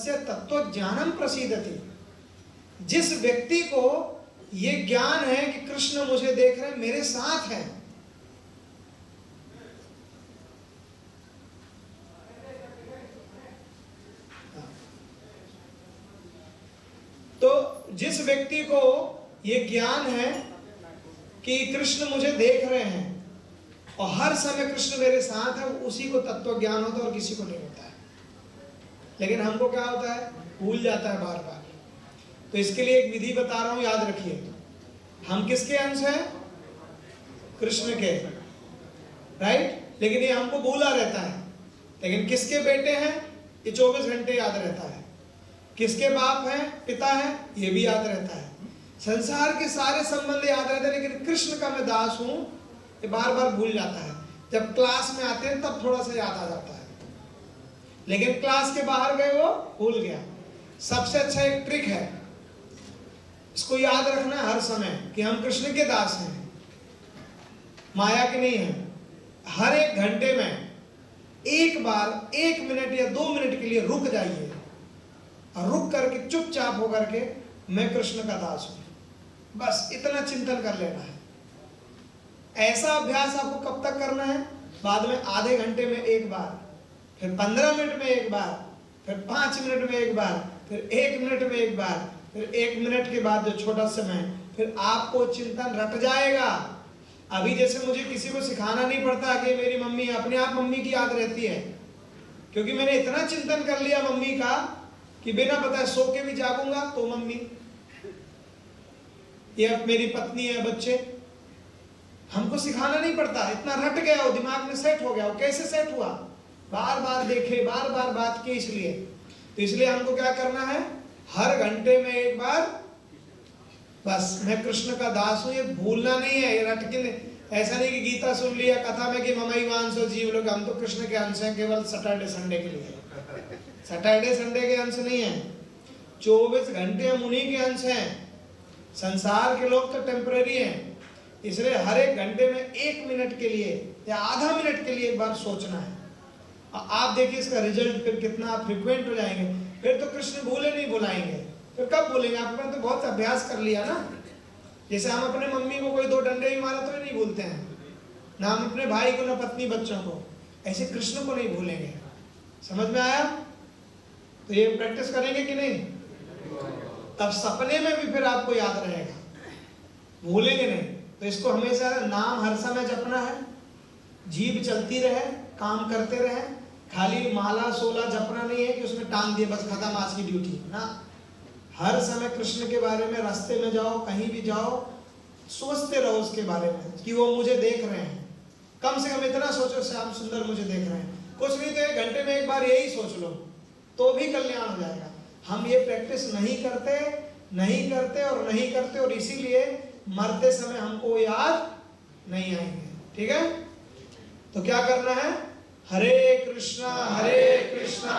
यस्य तत्वज्ञानं प्रसीदति, जिस व्यक्ति को ये ज्ञान है कि कृष्ण मुझे देख रहे हैं, मेरे साथ हैं, तो जिस व्यक्ति को ये ज्ञान है कि कृष्ण मुझे देख रहे हैं और हर समय कृष्ण मेरे साथ है, उसी को तत्व ज्ञान होता है और किसी को नहीं होता है। लेकिन हमको क्या होता है, भूल जाता है बार बार। तो इसके लिए एक विधि बता रहा हूं, याद रखिए। हम किसके अंश हैं? कृष्ण के, राइट। लेकिन ये हमको भूला रहता है। लेकिन किसके बेटे हैं, ये 24 घंटे याद रहता है। किसके बाप हैं, पिता है, ये भी याद रहता है। संसार के सारे संबंध याद रहते हैं, लेकिन कृष्ण का मैं दास हूं, ये बार बार भूल जाता है। जब क्लास में आते हैं तब थोड़ा सा याद आ जाता है, लेकिन क्लास के बाहर गए वो भूल गया। सबसे अच्छा एक ट्रिक है, इसको याद रखना है हर समय कि हम कृष्ण के दास हैं, माया के नहीं है। हर एक घंटे में एक बार 1 मिनट या 2 मिनट के लिए रुक जाइए और रुक करके चुपचाप होकर के मैं कृष्ण का दास हूं, बस इतना चिंतन कर लेना है। ऐसा अभ्यास आपको कब तक करना है? बाद में आधे घंटे में एक बार, फिर 15 मिनट में एक बार, फिर 5 मिनट में एक बार, फिर 1 मिनट में एक बार, फिर 1 मिनट के बाद जो छोटा समय, फिर आपको चिंतन रट जाएगा। अभी जैसे मुझे किसी को सिखाना नहीं पड़ता कि मेरी मम्मी, अपने आप मम्मी की याद रहती है, क्योंकि मैंने इतना चिंतन कर लिया मम्मी का कि बिना बताए सो के भी जागूंगा तो मम्मी, ये अब मेरी पत्नी है, बच्चे, हमको सिखाना नहीं पड़ता, इतना रट गया, वो दिमाग में सेट हो गया। वो कैसे सेट हुआ? बार बार देखे, बार बार बात की, इसलिए। तो इसलिए हमको क्या करना है, हर घंटे में एक बार, बस मैं कृष्ण का दास हूं, ये भूलना नहीं है, ये रट के नहीं। ऐसा नहीं कि गीता सुन लिया कथा में कि ममई वांसो जीव लोग, हम तो कृष्ण के अंश हैं केवल सैटरडे संडे के लिए। सैटरडे संडे के अंश नहीं है, 24 घंटे हम उन्हीं के अंश हैं। संसार के लोग तो टेम्परेरी हैं, इसलिए हर एक घंटे में 1 मिनट के लिए या आधा मिनट के लिए एक बार सोचना है। आप देखिए इसका रिजल्ट फिर कितना फ्रिक्वेंट हो जाएंगे। फिर तो कृष्ण भूले नहीं बुलाएंगे, फिर कब भूलेंगे? आपने तो बहुत अभ्यास कर लिया ना। जैसे हम अपने मम्मी को कोई 2 डंडे भी मारा तो नहीं भूलते हैं, ना हम अपने भाई को, ना पत्नी बच्चों को, ऐसे कृष्ण को नहीं भूलेंगे। समझ में आया? तो ये प्रैक्टिस करेंगे कि नहीं? तब सपने में भी फिर आपको याद रहेगा, भूलेंगे नहीं। तो इसको हमेशा नाम हर समय जपना है, जीभ चलती रहे, काम करते रहे। खाली माला सोला जपना नहीं है कि उसमें टांग दिए बस खत्म आज की ड्यूटी ना। हर समय कृष्ण के बारे में, रास्ते में जाओ, कहीं भी जाओ, सोचते रहो उसके बारे में कि वो मुझे देख रहे हैं। कम से कम इतना सोचो, श्याम सुंदर मुझे देख रहे हैं। कुछ नहीं तो 1 घंटे में एक बार यही सोच लो तो भी कल्याण हो जाएगा। हम ये प्रैक्टिस नहीं करते और नहीं करते, और इसीलिए मरते समय हमको याद नहीं आएंगे। ठीक है? तो क्या करना है? हरे कृष्णा कृष्णा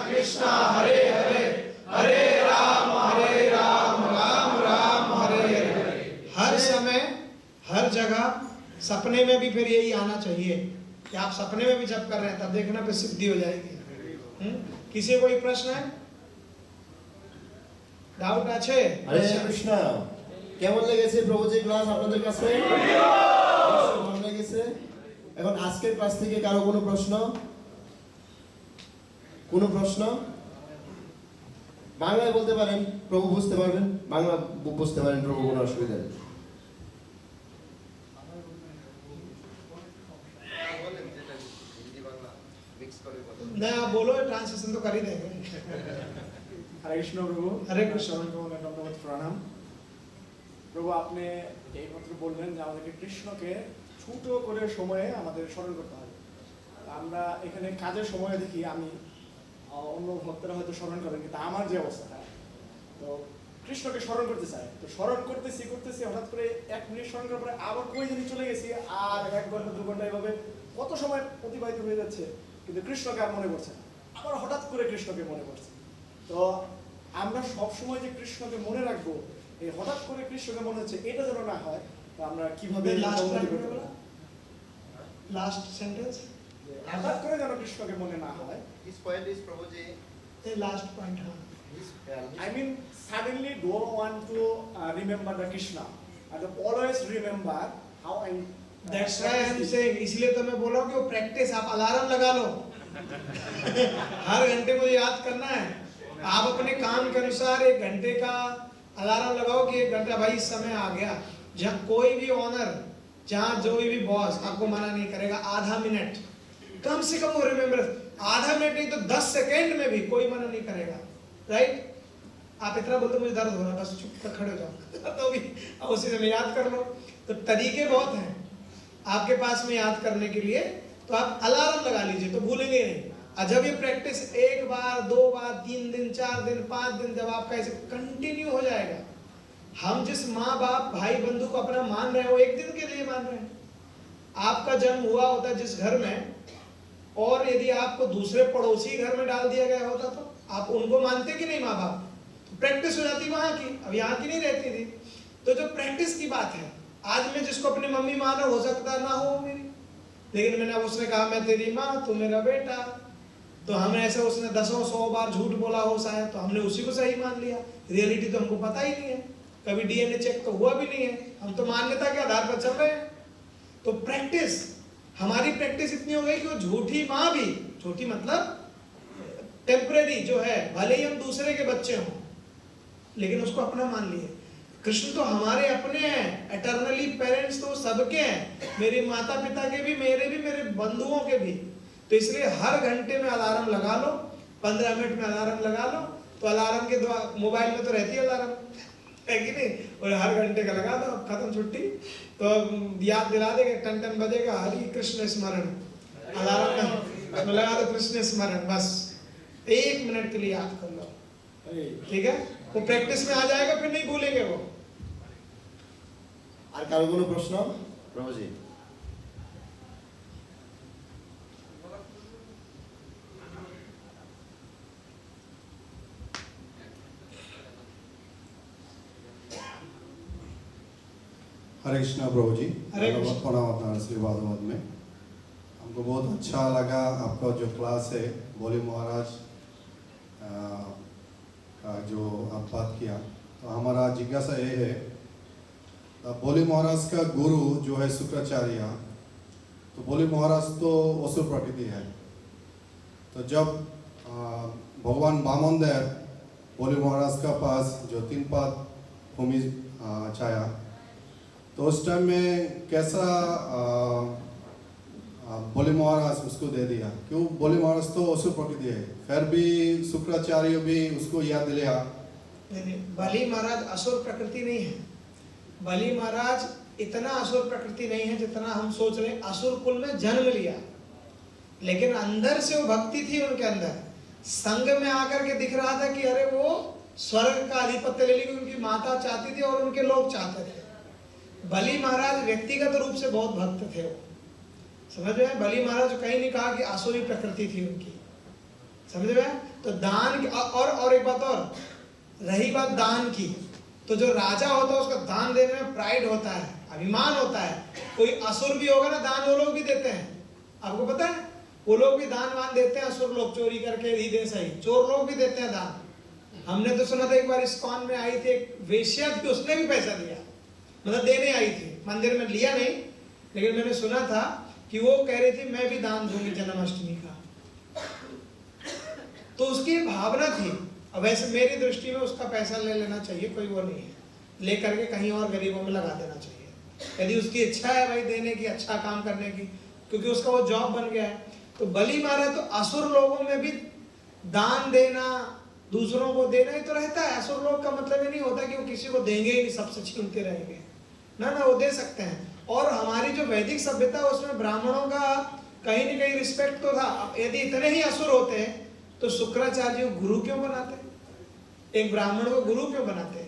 कृष्णा हरे हरे, हरे राम राम राम हरे हरे। हर समय हर जगह, सपने में भी फिर यही आना चाहिए कि आप सपने में भी जप कर रहे हैं, तब देखना फिर सिद्धि हो जाएगी। किसी कोई प्रश्न है, ডাউট আছে? হরে কৃষ্ণ। কেমন লেগেছে প্রভুজি ক্লাস আপনাদের কাছে? ভালো লেগেছে? এখন আজকের ক্লাস থেকে কারো কোনো প্রশ্ন? কোনো প্রশ্ন? বাংলায় বলতে পারেন, প্রভু বুঝতে পারবেন, বাংলা বুঝতে পারেন, প্রভু কোনো অসুবিধা নেই। না बोलो, ट्रांसलेशन तो कर ही देंगे। हरे कृष्ण प्रभु। हरे कृष्ण। धन्यवाद, प्रणाम प्रभु। আপনি এইমাত্র বললেন যে আমাদেরকে কৃষ্ণকে ছোট করে সময়ে আমাদের স্মরণ করতে হবে। আমরা এখানে কাজের সময় দেখি, আমি অন্য ভক্তরা হয়তো স্মরণ করেন, কিন্তু আমার যে অবস্থাটা, তো কৃষ্ণকে স্মরণ করতে চাই, তো স্মরণ করতেছি হঠাৎ করে 1 মিনিট স্মরণ করার পরে আবার কই জানি চলে গেছি, আর 1 ঘন্টা 2 ঘন্টা এভাবে কত সময় অতিবাহিত হয়ে যাচ্ছে, কিন্তু কৃষ্ণকে আর মনে পড়ছে না। আবার হঠাৎ করে কৃষ্ণকে মনে পড়ছে। তো আমরা সব সময় যে কৃষ্ণকে মনে রাখবো, এই হঠাৎ করে কৃষ্ণকে মনে হচ্ছে, এটা যেন না হয়। তো আমরা কিভাবে লাস্ট সেন্টেন্স হঠাৎ করে যেন কৃষ্ণকে মনে না হয়। His point is, Prabhuji, ये लास्ट पॉइंट। हाँ, I mean, suddenly don't want to remember the Krishna. And always remember how I. That's why I am saying, इसलिए तो मैं बोल रहा हूँ कि वो प्रैक्टिस, आप अलार्म लगा लो। हर घंटे मुझे याद करना है। आप अपने काम के अनुसार 1 घंटे का अलार्म लगाओ कि 1 घंटा भाई इस समय आ गया। जहाँ कोई भी ऑनर, जहाँ जो भी बॉस आपको मना नहीं करेगा, आधा मिनट कम से कम वो रिमेम्बर, आधा मिनट नहीं तो 10 सेकेंड में भी कोई मना नहीं करेगा, राइट? आप इतना बोलते मुझे दर्द हो रहा है, बस चुप कर खड़े हो जाओ तो भी आप उसी समय याद कर लो। तो तरीके बहुत हैं आपके पास में याद करने के लिए, तो आप अलार्म लगा लीजिए तो भूलेंगे नहीं। और जब ये प्रैक्टिस 1 बार 2 बार 3 दिन 4 दिन 5 दिन जब आपका ऐसे कंटिन्यू हो जाएगा, हम जिस माँ बाप भाई बंधु को अपना मान रहे हैं वो 1 दिन के लिए मान रहे हैं। आपका जन्म हुआ होता जिस घर में, और यदि आपको दूसरे पड़ोसी घर में डाल दिया गया होता तो आप उनको मानते कि नहीं माँ बाप? तो प्रैक्टिस हो जाती वहां की, अब यहाँ की नहीं रहती थी। तो जो प्रैक्टिस की बात है, आज मैं जिसको अपनी मम्मी मानो, हो सकता ना हो मेरी, लेकिन मैंने उसने कहा मैं तेरी माँ तू मेरा बेटा, तो हमने ऐसे, उसने 10-100 बार झूठ बोला हो शायद, तो हमने उसी को सही मान लिया। रियलिटी तो हमको पता ही नहीं है, कभी डीएनए चेक तो हुआ भी नहीं है, हम तो मान्यता के आधार पर चल रहे हैं। तो प्रैक्टिस, हमारी प्रैक्टिस इतनी हो गई कि वो झूठी माँ भी, झूठी मतलब टेम्परेरी जो है, भले ही हम दूसरे के बच्चे हों लेकिन उसको अपना मान लिए। कृष्ण तो हमारे अपने हैं, एटर्नली पेरेंट्स तो सबके हैं, मेरे माता पिता के भी, मेरे भी, मेरे बंधुओं के भी। तो इसलिए हर घंटे में अलार्म लगा लो, 15 मिनट में अलार्म लगा लो। तो अलार्म के द्वारा, मोबाइल में तो रहती है अलार्म, है कि नहीं? और हर घंटे का लगा दो, खत्म छुट्टी, तो याद दिला देगा, टन टन बजेगा, हरि कृष्ण स्मरण, अलार्म में लगा दो कृष्ण स्मरण, बस 1 मिनट के लिए याद कर लो, ठीक है? वो प्रैक्टिस में आ जाएगा, फिर नहीं भूलेंगे वो। আর কারো কোনো প্রশ্ন? প্রভুজি। हरे कृष्णा प्रभु जी, हरे कृष्ण। प्रणाम अपना आशीर्वाद में। हमको बहुत अच्छा लगा आपका जो क्लास है, बोली महाराज का जो आप बात किया। तो हमारा जिज्ञासा ये है, बोली महाराज का गुरु जो है शुक्राचार्य, तो बोली महाराज तो असुर प्रकृति है। तो जब भगवान वामनदेव बोली महाराज का पास जो 3 पाद भूमि छाया, तो उस टाइम में कैसा बोली महाराज उसको दे दिया? क्यों? बोली महाराज तो असुर प्रकृति है, फिर भी शुक्राचार्य भी उसको याद लिया। नहीं, बलि महाराज असुर प्रकृति नहीं है। बलि महाराज इतना असुर प्रकृति नहीं है जितना हम सोच रहे हैं। असुर कुल में जन्म लिया, लेकिन अंदर से वो भक्ति थी उनके अंदर। संग में आकर के दिख रहा था कि अरे वो स्वर्ग का अधिपत्य ले ली, उनकी माता चाहती थी और उनके लोग चाहते थे। बलि महाराज व्यक्तिगत रूप से बहुत भक्त थे वो, समझ में? बलि महाराज कहीं नहीं कहा कि आसुरी प्रकृति थी उनकी, समझ में? तो दान की, और एक बात और, रही बात दान की, तो जो राजा होता है उसका दान देने में प्राइड होता है, अभिमान होता है। कोई असुर भी होगा ना, दान वो लोग भी देते हैं, आपको पता है? वो लोग भी दान वान देते हैं, असुर लोग चोरी करके दे सही, चोर लोग भी देते हैं दान। हमने तो सुना था एक बार इस्कॉन में आई थी एक वेश्या थी, उसने भी पैसा दिया, मतलब देने आई थी, मंदिर में लिया नहीं, लेकिन मैंने सुना था कि वो कह रही थी मैं भी दान दूंगी जन्माष्टमी का। तो उसकी भावना थी। अब वैसे मेरी दृष्टि में उसका पैसा ले लेना चाहिए, कोई वो नहीं है, ले करके कहीं और गरीबों में लगा देना चाहिए, यदि उसकी इच्छा है भाई देने की, अच्छा काम करने की, क्योंकि उसका वो जॉब बन गया है। तो बलि महाराज तो असुर लोगों में भी दान देना, दूसरों को देना ही तो रहता है। असुर लोग का मतलब ये नहीं होता कि वो किसी को देंगे ही नहीं, सबसे छीनते रहेंगे, ना ना, वो दे सकते हैं। और हमारी जो वैदिक सभ्यता है उसमें ब्राह्मणों का कहीं न कहीं रिस्पेक्ट तो था। यदि इतने ही असुर होते हैं तो शुक्राचार्य को गुरु क्यों बनाते? एक ब्राह्मण को गुरु क्यों बनाते?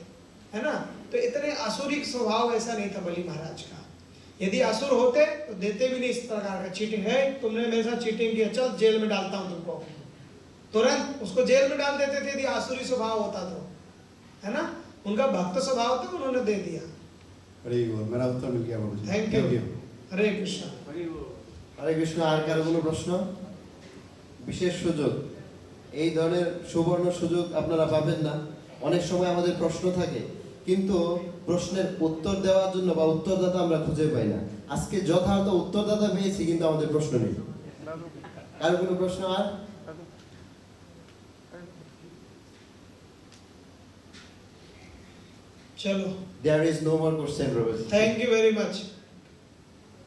है ना? तो इतने असुरिक स्वभाव ऐसा नहीं था बलि महाराज का। यदि असुर होते तो देते भी नहीं इस प्रकार का। चीटिंग है, तुमने मेरे साथ चीटिंग किया, चल जेल में डालता हूं तुमको, तुरंत उसको जेल में डाल देते थे यदि आसुरी स्वभाव होता तो, है ना? उनका भक्त स्वभाव था, उन्होंने दे दिया। मेरा उत्तर मिल गया बाबूजी। Thank you. हरे कृष्ण। হরে কৃষ্ণ। আর কারো কোনো প্রশ্ন? বিশেষ সুযোগ এই ধরনের সুবর্ণ সুযোগ আপনারা পাবেন না। অনেক সময় আমাদের প্রশ্ন থাকে, কিন্তু প্রশ্নের উত্তর দেওয়ার জন্য বা উত্তরদাতা আমরা খুঁজে পাই না। আজকে যথার্থ উত্তরদাতা পেয়েছি, কিন্তু আমাদের প্রশ্ন নেই। কারো কোনো প্রশ্ন আর? चलो, There is no more question, Robert. Thank you very much.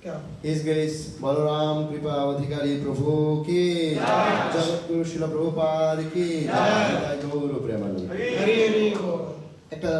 क्या His Grace बलराम कृपा अधिकारी प्रभु की जगतगुरु शिल प्रभुपाद की जय। गौर प्रेमानंद। हरी हरी बोल। একটা